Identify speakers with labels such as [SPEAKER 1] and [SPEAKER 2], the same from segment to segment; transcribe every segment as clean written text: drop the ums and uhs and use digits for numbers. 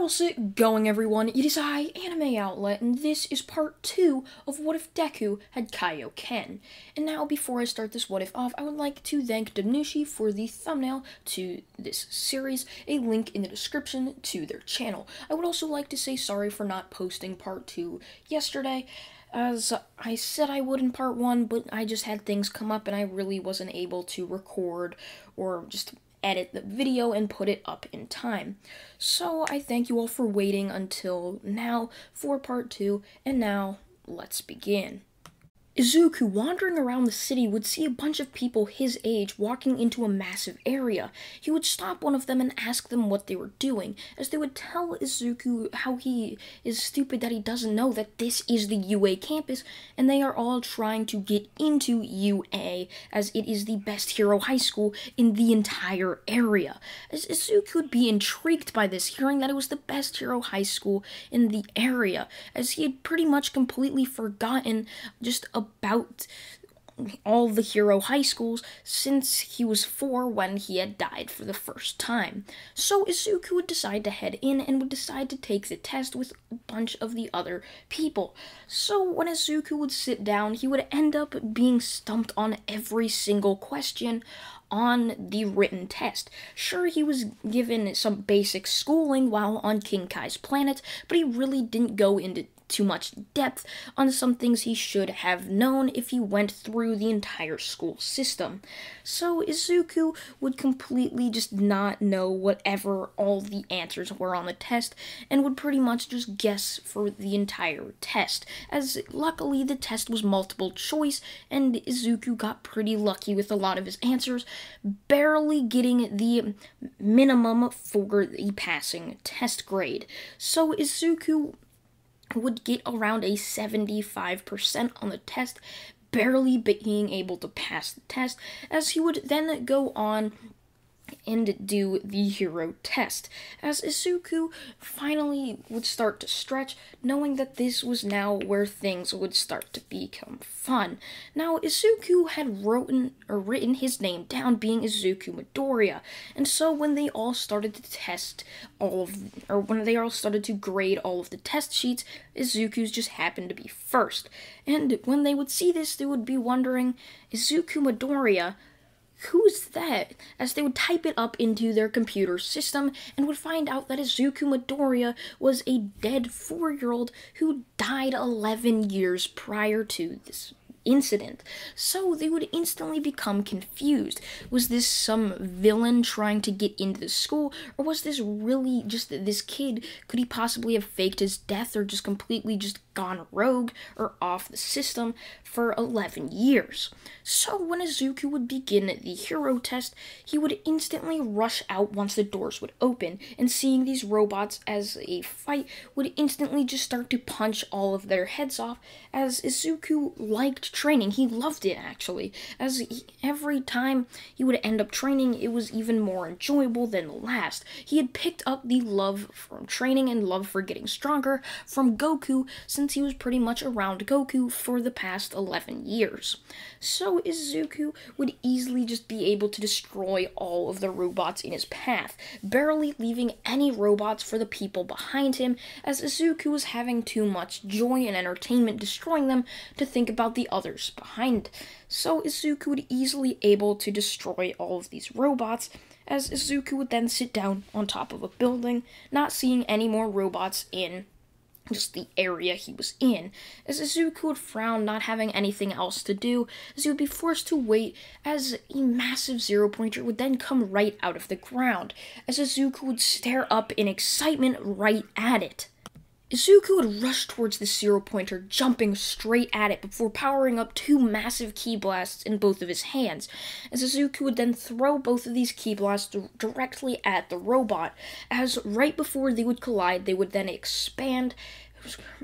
[SPEAKER 1] How's it going, everyone? It is I, Anime Outlet, and this is part 2 of What If Deku Had Kaioken. And now, before I start this What If off, I would like to thank Danushi for the thumbnail to this series, a link in the description to their channel. I would also like to say sorry for not posting part 2 yesterday, as I said I would in part 1, but I just had things come up and I really wasn't able to record or just edit the video and put it up in time. So I thank you all for waiting until now for part 2, and now let's begin. Izuku, wandering around the city, would see a bunch of people his age walking into a massive area. He would stop one of them and ask them what they were doing, as they would tell Izuku how he is stupid that he doesn't know that this is the UA campus, and they are all trying to get into UA, as it is the best hero high school in the entire area. As Izuku would be intrigued by this, hearing that it was the best hero high school in the area, as he had pretty much completely forgotten just about all the hero high schools since he was 4 when he had died for the first time. So Izuku would decide to head in and would decide to take the test with a bunch of the other people. So when Izuku would sit down, he would end up being stumped on every single question on the written test. Sure, he was given some basic schooling while on King Kai's planet, but he really didn't go into too much depth on some things he should have known if he went through the entire school system. So Izuku would completely just not know whatever all the answers were on the test and would pretty much just guess for the entire test, as luckily the test was multiple choice and Izuku got pretty lucky with a lot of his answers, barely getting the minimum for the passing test grade. So Izuku would get around a 75% on the test, barely being able to pass the test, as he would then go on and do the hero test, as Izuku finally would start to stretch, knowing that this was now where things would start to become fun. Now, Izuku had written his name down, being Izuku Midoriya, and so when they all started to when they all started to grade all of the test sheets, Izuku's just happened to be first. And when they would see this, they would be wondering, Izuku Midoriya, who's that? As they would type it up into their computer system and would find out that Izuku Midoriya was a dead 4-year-old who died 11 years prior to this incident. So they would instantly become confused. Was this some villain trying to get into the school, or was this really just this kid? Could he possibly have faked his death or just completely just gone rogue or off the system for 11 years? So when Izuku would begin the hero test, he would instantly rush out once the doors would open, and seeing these robots as a fight would instantly just start to punch all of their heads off, as Izuku liked training. He loved it, actually, as every time he would end up training, it was even more enjoyable than the last. He had picked up the love from training and love for getting stronger from Goku, since he was pretty much around Goku for the past 11 years. So Izuku would easily just be able to destroy all of the robots in his path, barely leaving any robots for the people behind him, as Izuku was having too much joy and entertainment destroying them to think about the others behind. So Izuku would easily able to destroy all of these robots, as Izuku would then sit down on top of a building, not seeing any more robots in just the area he was in, as Izuku would frown, not having anything else to do, as he would be forced to wait as a massive zero-pointer would then come right out of the ground, as Izuku would stare up in excitement right at it. Izuku would rush towards the zero-pointer, jumping straight at it before powering up 2 massive ki blasts in both of his hands, as Izuku would then throw both of these ki blasts directly at the robot, as right before they would collide, they would then expand,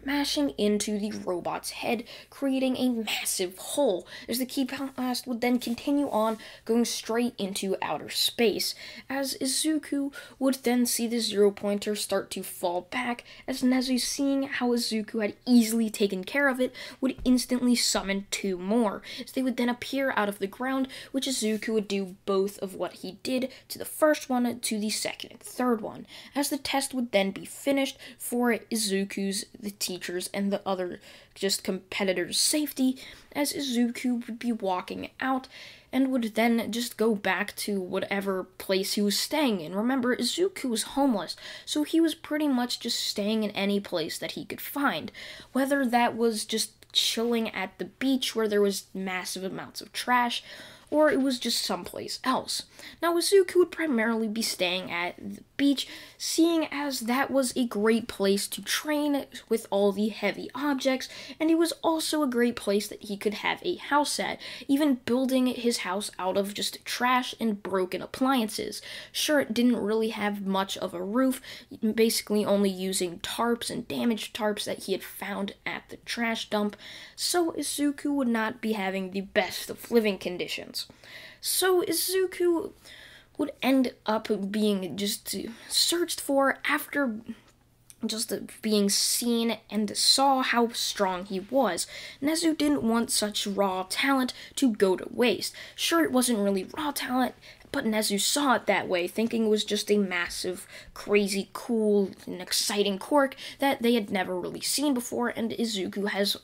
[SPEAKER 1] mashing into the robot's head, creating a massive hole, as the key blast would then continue on, going straight into outer space, as Izuku would then see the zero-pointer start to fall back, as Nezu, seeing how Izuku had easily taken care of it, would instantly summon 2 more, as they would then appear out of the ground, which Izuku would do both of what he did to the first one to the second and third one, as the test would then be finished for Izuku's, the teachers, and the other just competitors' safety, as Izuku would be walking out and would then just go back to whatever place he was staying in. Remember, Izuku was homeless, so he was pretty much just staying in any place that he could find, whether that was just chilling at the beach where there was massive amounts of trash, or it was just someplace else. Now, Izuku would primarily be staying at the beach, seeing as that was a great place to train with all the heavy objects, and it was also a great place that he could have a house at, even building his house out of just trash and broken appliances. Sure, it didn't really have much of a roof, basically only using tarps and damaged tarps that he had found at the trash dump, so Izuku would not be having the best of living conditions. So Izuku would end up being just searched for after just being seen and saw how strong he was. Nezu didn't want such raw talent to go to waste. Sure, it wasn't really raw talent, but Nezu saw it that way, thinking it was just a massive, crazy, cool, and exciting quirk that they had never really seen before, and Izuku has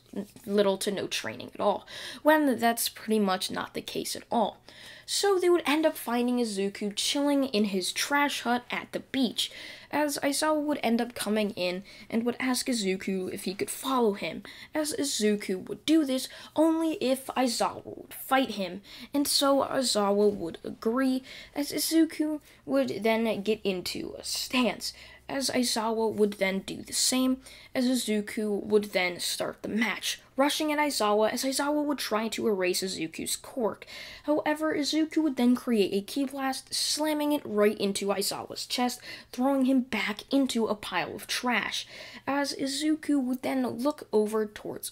[SPEAKER 1] little to no training at all, when that's pretty much not the case at all. So they would end up finding Izuku chilling in his trash hut at the beach, as Aizawa would end up coming in and would ask Izuku if he could follow him, as Izuku would do this only if Aizawa would fight him, and so Aizawa would agree, as Izuku would then get into a stance, as Aizawa would then do the same, as Izuku would then start the match, rushing at Aizawa as Aizawa would try to erase Izuku's quirk. However, Izuku would then create a ki blast, slamming it right into Aizawa's chest, throwing him back into a pile of trash, as Izuku would then look over towards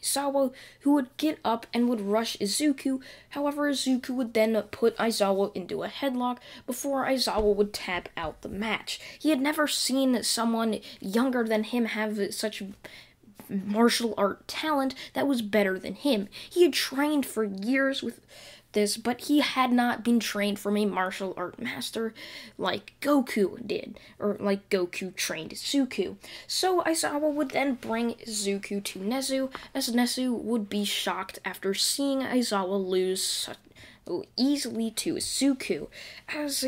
[SPEAKER 1] Aizawa, who would get up and would rush Izuku. However, Izuku would then put Aizawa into a headlock before Aizawa would tap out the match. He had never seen someone younger than him have such martial art talent that was better than him. He had trained for years with this, but he had not been trained from a martial art master like Goku did, or like Goku trained Izuku. So Aizawa would then bring Izuku to Nezu, as Nezu would be shocked after seeing Aizawa lose easily to Izuku, as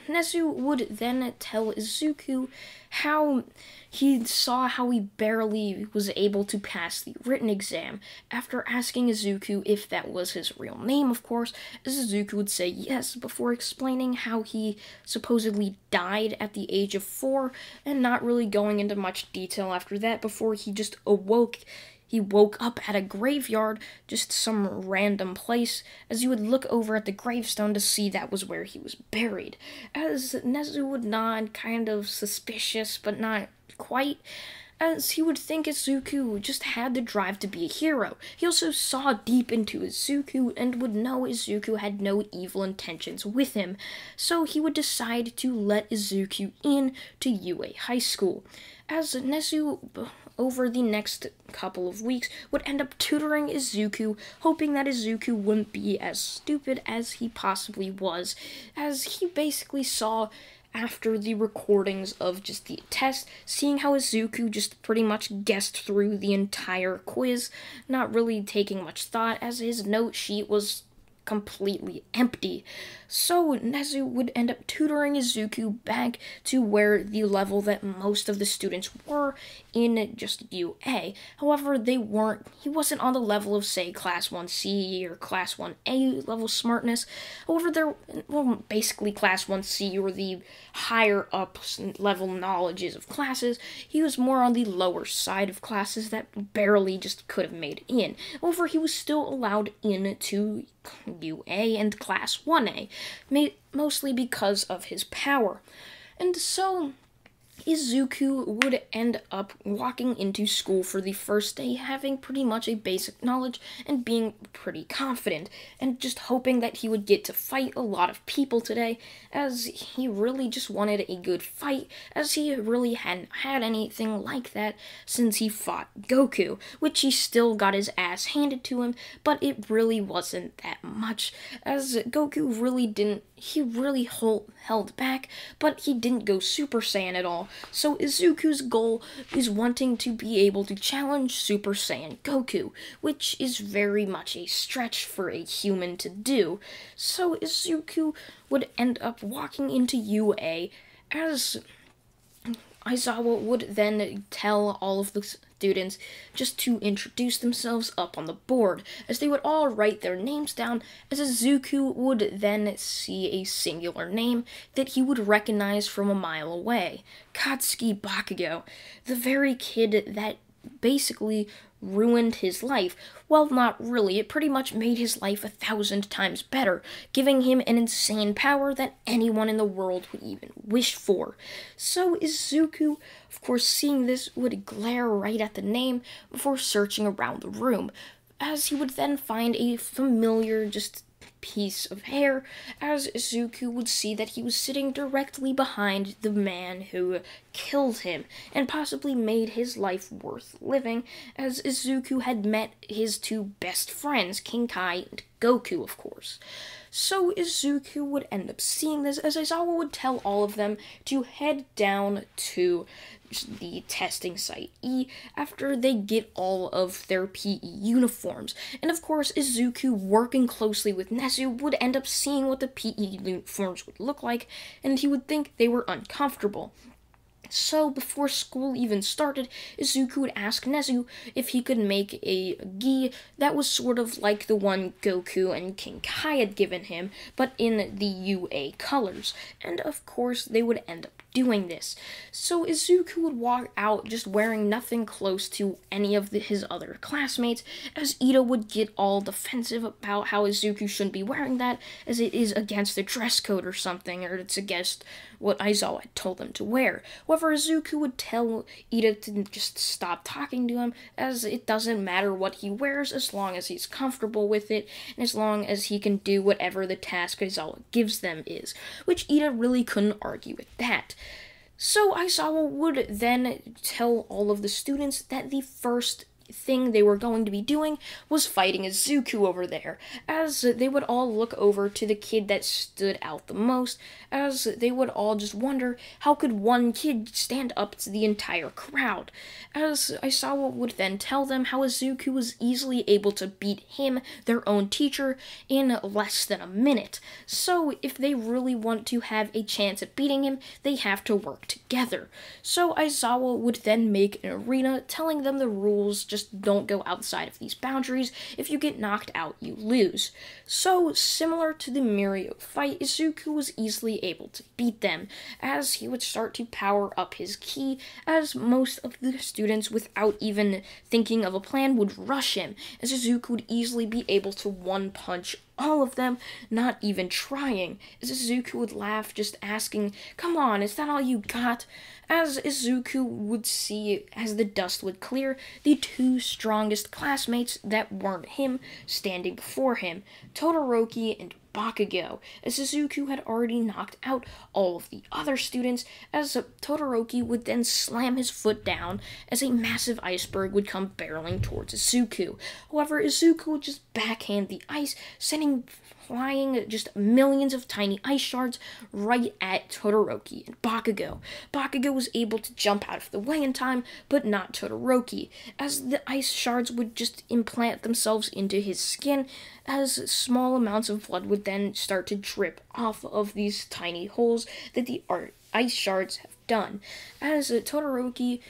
[SPEAKER 1] Nezu would then tell Izuku how he saw how he barely was able to pass the written exam, after asking Izuku if that was his real name, of course, as Izuku would say yes, before explaining how he supposedly died at the age of 4, and not really going into much detail after that, before he just awoke. He woke up at a graveyard, just some random place, as you would look over at the gravestone to see that was where he was buried. As Nezu would nod, kind of suspicious, but not quite, as he would think Izuku just had the drive to be a hero. He also saw deep into Izuku and would know Izuku had no evil intentions with him, so he would decide to let Izuku in to UA High School. As Nezu, over the next couple of weeks, would end up tutoring Izuku, hoping that Izuku wouldn't be as stupid as he possibly was, as he basically saw after the recordings of just the test, seeing how Izuku just pretty much guessed through the entire quiz, not really taking much thought, as his note sheet was completely empty. So Nezu would end up tutoring Izuku back to where the level that most of the students were in just UA. However, he wasn't on the level of, say, Class 1C or Class 1A level smartness. However, basically Class 1C or the higher up level knowledges of classes. He was more on the lower side of classes that barely just could have made it in. However, he was still allowed into UA and Class 1A, mostly because of his power. And so Izuku would end up walking into school for the first day having pretty much a basic knowledge and being pretty confident, and just hoping that he would get to fight a lot of people today, as he really just wanted a good fight, as he really hadn't had anything like that since he fought Goku, which he still got his ass handed to him, but it really wasn't that much, as Goku really held back, but he didn't go Super Saiyan at all. So Izuku's goal is wanting to be able to challenge Super Saiyan Goku, which is very much a stretch for a human to do. So Izuku would end up walking into UA as Aizawa would then tell all of the students just to introduce themselves up on the board, as they would all write their names down, as Izuku would then see a singular name that he would recognize from a mile away. Katsuki Bakugo, the very kid that basically ruined his life. Well, not really. It pretty much made his life 1,000 times better, giving him an insane power that anyone in the world would even wish for. So Izuku, of course, seeing this, would glare right at the name before searching around the room, as he would then find a familiar piece of hair, as Izuku would see that he was sitting directly behind the man who killed him and possibly made his life worth living, as Izuku had met his two best friends, King Kai and Goku, of course. So Izuku would end up seeing this, as Aizawa would tell all of them to head down to the testing site E after they get all of their PE uniforms. And of course, Izuku, working closely with Nezu, would end up seeing what the PE uniforms would look like, and he would think they were uncomfortable. So, before school even started, Izuku would ask Nezu if he could make a gi that was sort of like the one Goku and King Kai had given him, but in the UA colors. And of course, they would end up doing this. So Izuku would walk out just wearing nothing close to any of his other classmates, as Ida would get all defensive about how Izuku shouldn't be wearing that, as it is against the dress code or something, or it's against what Aizawa had told them to wear. However, Izuku would tell Ida to just stop talking to him, as it doesn't matter what he wears as long as he's comfortable with it, and as long as he can do whatever the task Aizawa gives them is, which Ida really couldn't argue with that. So Aizawa would then tell all of the students that the first thing they were going to be doing was fighting Izuku over there, as they would all look over to the kid that stood out the most, as they would all just wonder how could one kid stand up to the entire crowd, as Aizawa would then tell them how Izuku was easily able to beat him, their own teacher, in less than a minute. So if they really want to have a chance at beating him, they have to work together. So Aizawa would then make an arena telling them the rules, just don't go outside of these boundaries. If you get knocked out, you lose. So, similar to the Mirio fight, Izuku was easily able to beat them, as he would start to power up his ki, as most of the students, without even thinking of a plan, would rush him, as Izuku would easily be able to one-punch all of them, not even trying, as Izuku would laugh, just asking, "Come on, is that all you got?" As Izuku would see, as the dust would clear, the two strongest classmates that weren't him standing before him, Todoroki and Bakugo, as Izuku had already knocked out all of the other students, as Todoroki would then slam his foot down as a massive iceberg would come barreling towards Izuku. However, Izuku would just backhand the ice, sending flying just millions of tiny ice shards right at Todoroki and Bakugo. Bakugo was able to jump out of the way in time, but not Todoroki, as the ice shards would just implant themselves into his skin, as small amounts of blood would then start to drip off of these tiny holes that the ice shards have done, as Todoroki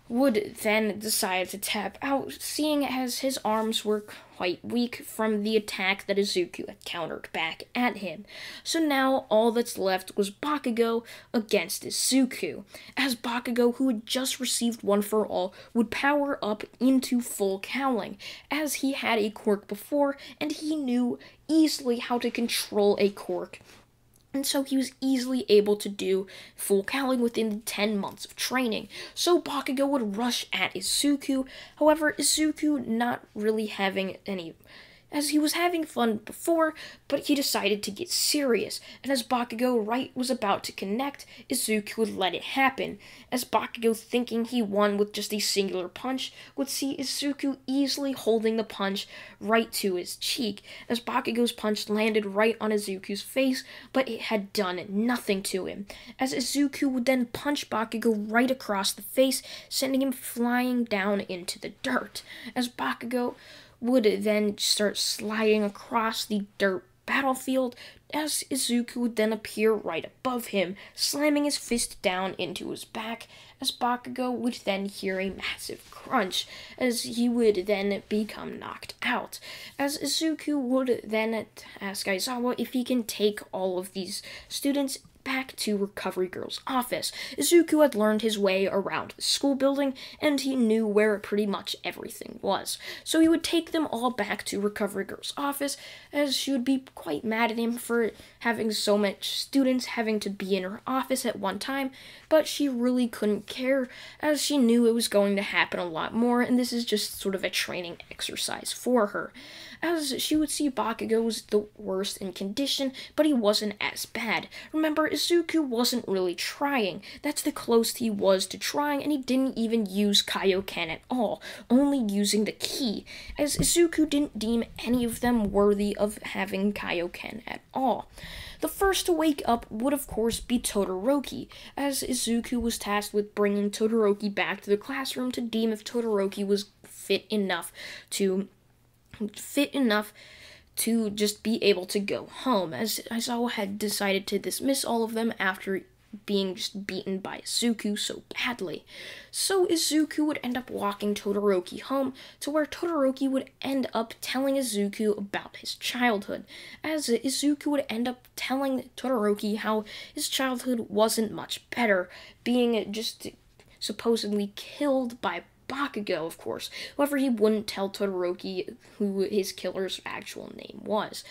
[SPEAKER 1] would then decide to tap out, seeing as his arms were quite weak from the attack that Izuku had countered back at him. So now all that's left was Bakugo against Izuku, as Bakugo, who had just received One for All, would power up into full Cowling, as he had a quirk before, and he knew easily how to control a quirk And so he was easily able to do full cowling within the 10 months of training. So Bakugo would rush at Izuku. However, Izuku not really having any, as he was having fun before, but he decided to get serious, and as Bakugo was about to connect, Izuku would let it happen, as Bakugo, thinking he won with just a singular punch, would see Izuku easily holding the punch right to his cheek, as Bakugo's punch landed right on Izuku's face, but it had done nothing to him, as Izuku would then punch Bakugo right across the face, sending him flying down into the dirt, as Bakugo would then start sliding across the dirt battlefield, as Izuku would then appear right above him, slamming his fist down into his back, as Bakugo would then hear a massive crunch, as he would then become knocked out, as Izuku would then ask Aizawa if he can take all of these students back to Recovery Girl's office. Izuku had learned his way around the school building, and he knew where pretty much everything was. So he would take them all back to Recovery Girl's office, as she would be quite mad at him for having so much students having to be in her office at one time, but she really couldn't care, as she knew it was going to happen a lot more, and this is just sort of a training exercise for her. As she would see Bakugo was the worst in condition, but he wasn't as bad. Remember, Izuku wasn't really trying. That's the closest he was to trying, and he didn't even use Kaioken at all, only using the ki, as Izuku didn't deem any of them worthy of having Kaioken at all. The first to wake up would of course be Todoroki, as Izuku was tasked with bringing Todoroki back to the classroom to deem if Todoroki was fit enough to just be able to go home, as Aizawa had decided to dismiss all of them after being just beaten by Izuku so badly. So Izuku would end up walking Todoroki home, to where Todoroki would end up telling Izuku about his childhood, as Izuku would end up telling Todoroki how his childhood wasn't much better, being just supposedly killed by Bakugo, of course. However, he wouldn't tell Todoroki who his killer's actual name was,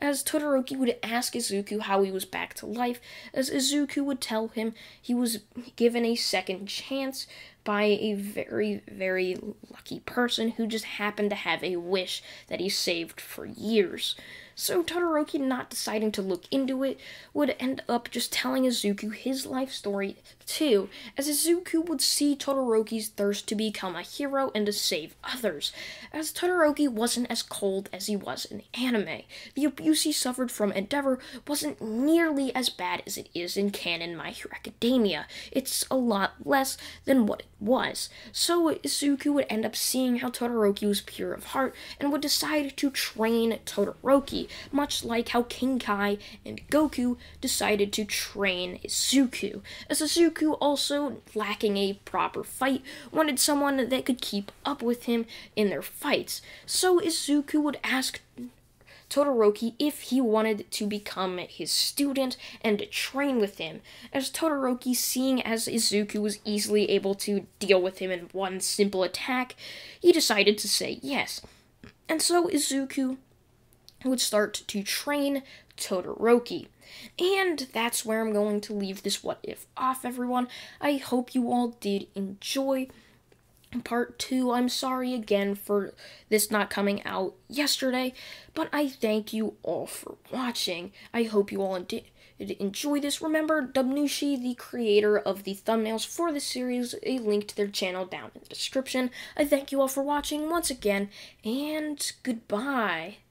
[SPEAKER 1] as Todoroki would ask Izuku how he was back to life, as Izuku would tell him he was given a second chance by a very, very lucky person who just happened to have a wish that he saved for years. So Todoroki, not deciding to look into it, would end up just telling Izuku his life story too, as Izuku would see Todoroki's thirst to become a hero and to save others, as Todoroki wasn't as cold as he was in the anime. The abuse he suffered from Endeavor wasn't nearly as bad as it is in canon My Hero Academia. It's a lot less than what it was. So Izuku would end up seeing how Todoroki was pure of heart and would decide to train Todoroki, much like how King Kai and Goku decided to train Izuku, as Izuku, also lacking a proper fight, wanted someone that could keep up with him in their fights. So Izuku would ask Todoroki if he wanted to become his student and to train with him, as Todoroki, seeing as Izuku was easily able to deal with him in one simple attack, he decided to say yes. And so Izuku would start to train Todoroki. And that's where I'm going to leave this What If off, everyone. I hope you all did enjoy part 2. I'm sorry again for this not coming out yesterday, but I thank you all for watching. I hope you all did enjoy this. Remember, Dubnushi, the creator of the thumbnails for the series, a link to their channel down in the description. I thank you all for watching once again, and goodbye.